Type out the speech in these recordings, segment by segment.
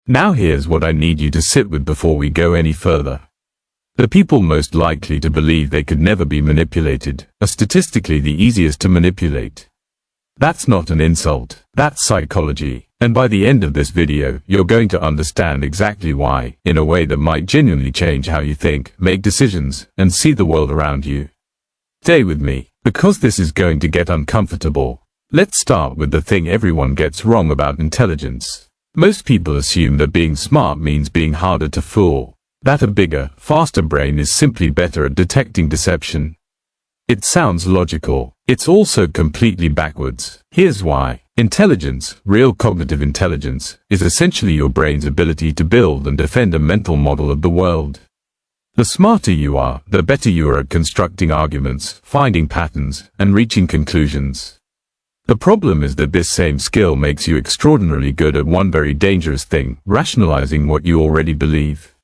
Now here's what I need you to sit with before we go any further. The people most likely to believe they could never be manipulated are statistically the easiest to manipulate. That's not an insult, that's psychology, and by the end of this video you're going to understand exactly why, in a way that might genuinely change how you think, make decisions, and see the world around you. Stay with me, because this is going to get uncomfortable. Let's start with the thing everyone gets wrong about intelligence. Most people assume that being smart means being harder to fool, that a bigger, faster brain is simply better at detecting deception. It sounds logical. It's also completely backwards. Here's why. Intelligence, real cognitive intelligence, is essentially your brain's ability to build and defend a mental model of the world. The smarter you are, the better you are at constructing arguments, finding patterns, and reaching conclusions. The problem is that this same skill makes you extraordinarily good at one very dangerous thing, rationalizing what you already believe.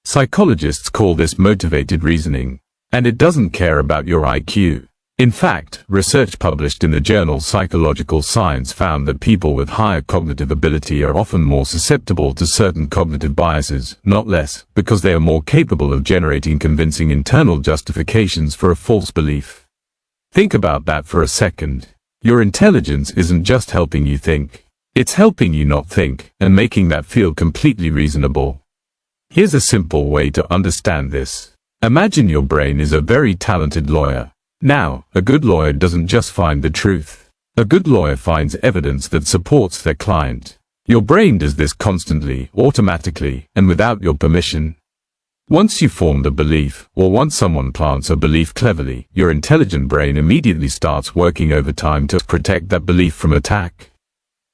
Psychologists call this motivated reasoning, and it doesn't care about your IQ. In fact, research published in the journal Psychological Science found that people with higher cognitive ability are often more susceptible to certain cognitive biases, not less, because they are more capable of generating convincing internal justifications for a false belief. Think about that for a second. Your intelligence isn't just helping you think. It's helping you not think, and making that feel completely reasonable. Here's a simple way to understand this. Imagine your brain is a very talented lawyer. Now, a good lawyer doesn't just find the truth. A good lawyer finds evidence that supports their client. Your brain does this constantly, automatically, and without your permission. Once you form the belief, or once someone plants a belief cleverly, your intelligent brain immediately starts working overtime to protect that belief from attack.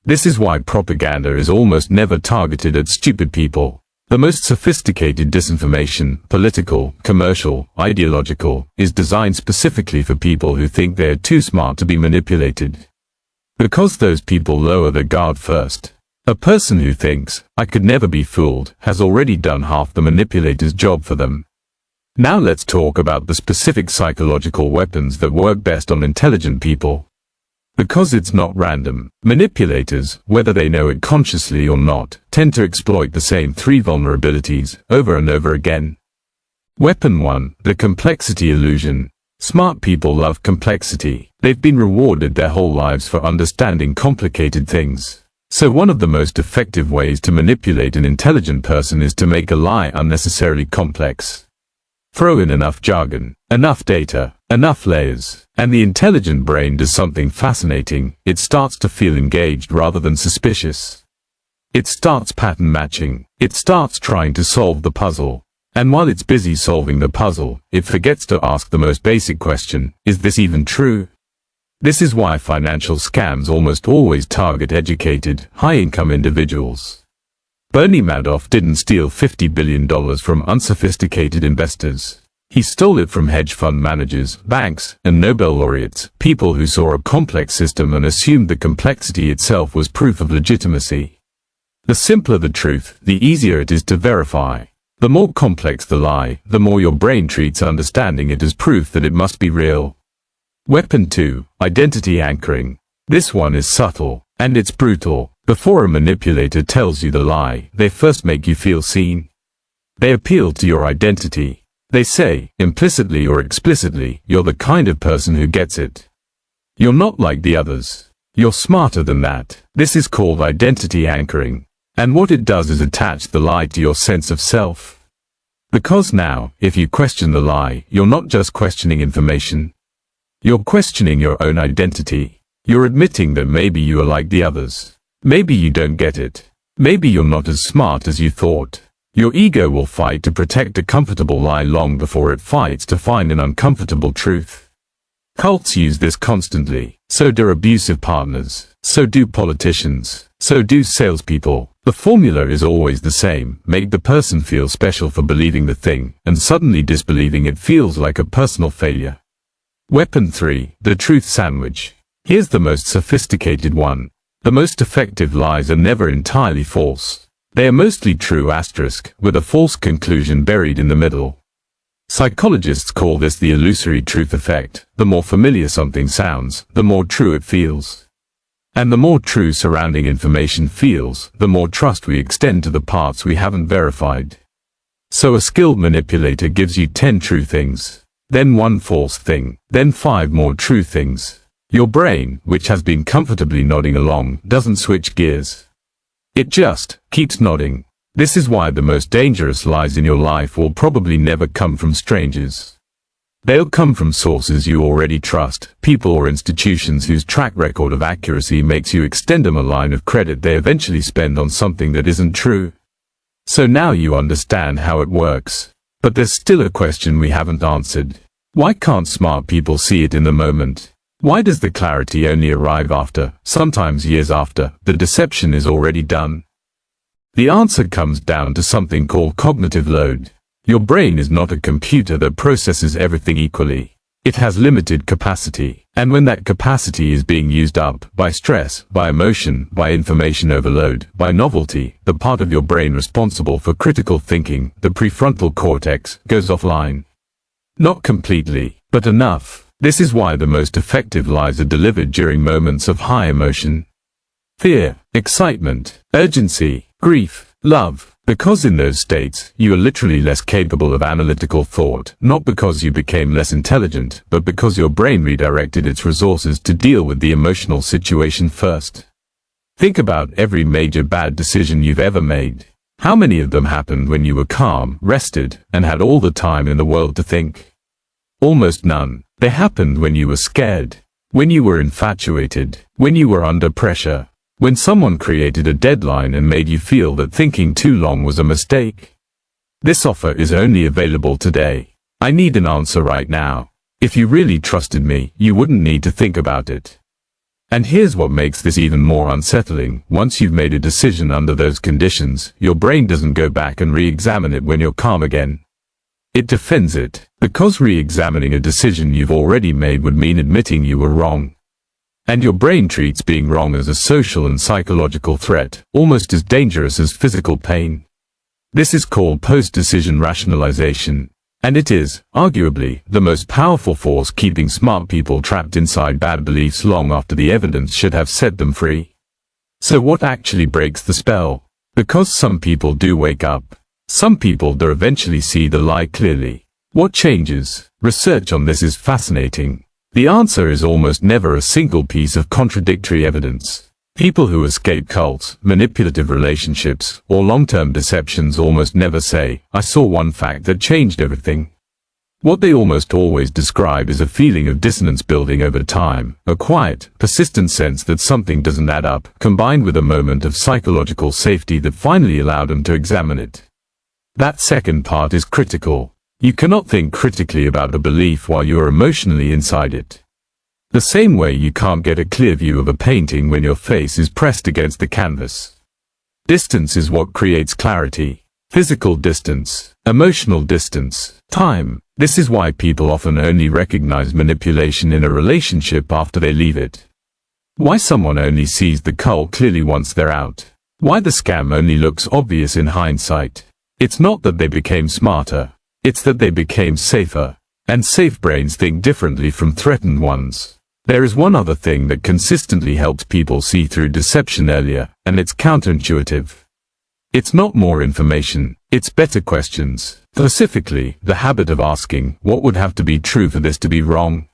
This is why propaganda is almost never targeted at stupid people. The most sophisticated disinformation, political, commercial, ideological, is designed specifically for people who think they are too smart to be manipulated. Because those people lower their guard first. A person who thinks, "I could never be fooled," has already done half the manipulator's job for them. Now let's talk about the specific psychological weapons that work best on intelligent people. Because it's not random, manipulators, whether they know it consciously or not, tend to exploit the same three vulnerabilities, over and over again. Weapon 1, the complexity illusion. Smart people love complexity. They've been rewarded their whole lives for understanding complicated things. So one of the most effective ways to manipulate an intelligent person is to make a lie unnecessarily complex. Throw in enough jargon, enough data, enough layers, and the intelligent brain does something fascinating. It starts to feel engaged rather than suspicious. It starts pattern matching. It starts trying to solve the puzzle. And while it's busy solving the puzzle, it forgets to ask the most basic question, is this even true? This is why financial scams almost always target educated, high-income individuals. Bernie Madoff didn't steal $50 billion from unsophisticated investors. He stole it from hedge fund managers, banks, and Nobel laureates, people who saw a complex system and assumed the complexity itself was proof of legitimacy. The simpler the truth, the easier it is to verify. The more complex the lie, the more your brain treats understanding it as proof that it must be real. Weapon 2, identity anchoring. This one is subtle, and it's brutal. Before a manipulator tells you the lie, they first make you feel seen. They appeal to your identity. They say, implicitly or explicitly, you're the kind of person who gets it. You're not like the others. You're smarter than that. This is called identity anchoring. And what it does is attach the lie to your sense of self. Because now, if you question the lie, you're not just questioning information. You're questioning your own identity. You're admitting that maybe you are like the others. Maybe you don't get it. Maybe you're not as smart as you thought. Your ego will fight to protect a comfortable lie long before it fights to find an uncomfortable truth. Cults use this constantly. So do abusive partners. So do politicians. So do salespeople. The formula is always the same. Make the person feel special for believing the thing, and suddenly disbelieving it feels like a personal failure. Weapon 3, the truth sandwich. Here's the most sophisticated one. The most effective lies are never entirely false. They are mostly true asterisk, with a false conclusion buried in the middle. Psychologists call this the illusory truth effect. The more familiar something sounds, the more true it feels. And the more true surrounding information feels, the more trust we extend to the parts we haven't verified. So a skilled manipulator gives you 10 true things, then 1 false thing, then 5 more true things. Your brain, which has been comfortably nodding along, doesn't switch gears. It just keeps nodding. This is why the most dangerous lies in your life will probably never come from strangers. They'll come from sources you already trust, people or institutions whose track record of accuracy makes you extend them a line of credit they eventually spend on something that isn't true. So now you understand how it works. But there's still a question we haven't answered. Why can't smart people see it in the moment? Why does the clarity only arrive after, sometimes years after, the deception is already done? The answer comes down to something called cognitive load. Your brain is not a computer that processes everything equally. It has limited capacity, and when that capacity is being used up, by stress, by emotion, by information overload, by novelty, the part of your brain responsible for critical thinking, the prefrontal cortex, goes offline. Not completely, but enough. This is why the most effective lies are delivered during moments of high emotion. Fear, excitement, urgency, grief, love. Because in those states, you are literally less capable of analytical thought, not because you became less intelligent, but because your brain redirected its resources to deal with the emotional situation first. Think about every major bad decision you've ever made. How many of them happened when you were calm, rested, and had all the time in the world to think? Almost none. They happened when you were scared, when you were infatuated, when you were under pressure. When someone created a deadline and made you feel that thinking too long was a mistake. This offer is only available today. I need an answer right now. If you really trusted me, you wouldn't need to think about it. And here's what makes this even more unsettling. Once you've made a decision under those conditions, your brain doesn't go back and re-examine it when you're calm again. It defends it, because re-examining a decision you've already made would mean admitting you were wrong. And your brain treats being wrong as a social and psychological threat, almost as dangerous as physical pain. This is called post-decision rationalization, and it is, arguably, the most powerful force keeping smart people trapped inside bad beliefs long after the evidence should have set them free. So what actually breaks the spell? Because some people do wake up. Some people do eventually see the lie clearly. What changes? Research on this is fascinating. The answer is almost never a single piece of contradictory evidence. People who escape cults, manipulative relationships, or long-term deceptions almost never say, "I saw one fact that changed everything." What they almost always describe is a feeling of dissonance building over time, a quiet, persistent sense that something doesn't add up, combined with a moment of psychological safety that finally allowed them to examine it. That second part is critical. You cannot think critically about a belief while you are emotionally inside it. The same way you can't get a clear view of a painting when your face is pressed against the canvas. Distance is what creates clarity. Physical distance, emotional distance, time. This is why people often only recognize manipulation in a relationship after they leave it. Why someone only sees the cult clearly once they're out. Why the scam only looks obvious in hindsight. It's not that they became smarter. It's that they became safer. And safe brains think differently from threatened ones. There is one other thing that consistently helps people see through deception earlier, and it's counterintuitive. It's not more information, it's better questions. Specifically, the habit of asking, what would have to be true for this to be wrong?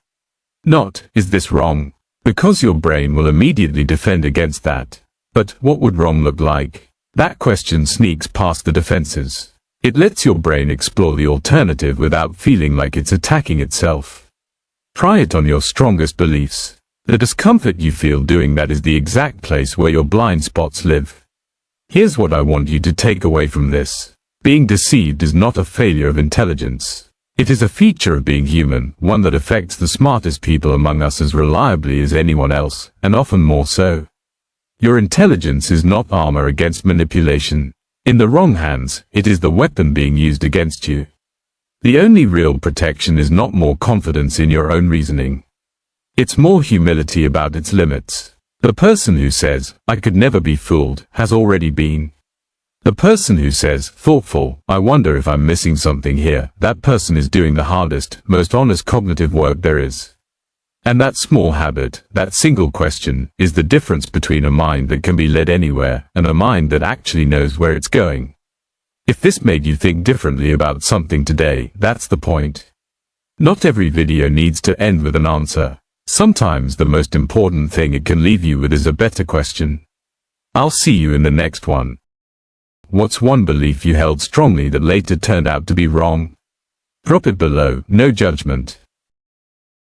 Not, is this wrong? Because your brain will immediately defend against that. But, what would wrong look like? That question sneaks past the defenses. It lets your brain explore the alternative without feeling like it's attacking itself. Try it on your strongest beliefs. The discomfort you feel doing that is the exact place where your blind spots live. Here's what I want you to take away from this. Being deceived is not a failure of intelligence. It is a feature of being human, one that affects the smartest people among us as reliably as anyone else, and often more so. Your intelligence is not armor against manipulation. In the wrong hands, it is the weapon being used against you. The only real protection is not more confidence in your own reasoning. It's more humility about its limits. The person who says, "I could never be fooled," has already been. The person who says, thoughtful, "I wonder if I'm missing something here," that person is doing the hardest, most honest cognitive work there is. And that small habit, that single question, is the difference between a mind that can be led anywhere and a mind that actually knows where it's going. If this made you think differently about something today, that's the point. Not every video needs to end with an answer. Sometimes the most important thing it can leave you with is a better question. I'll see you in the next one. What's one belief you held strongly that later turned out to be wrong? Drop it below, no judgment.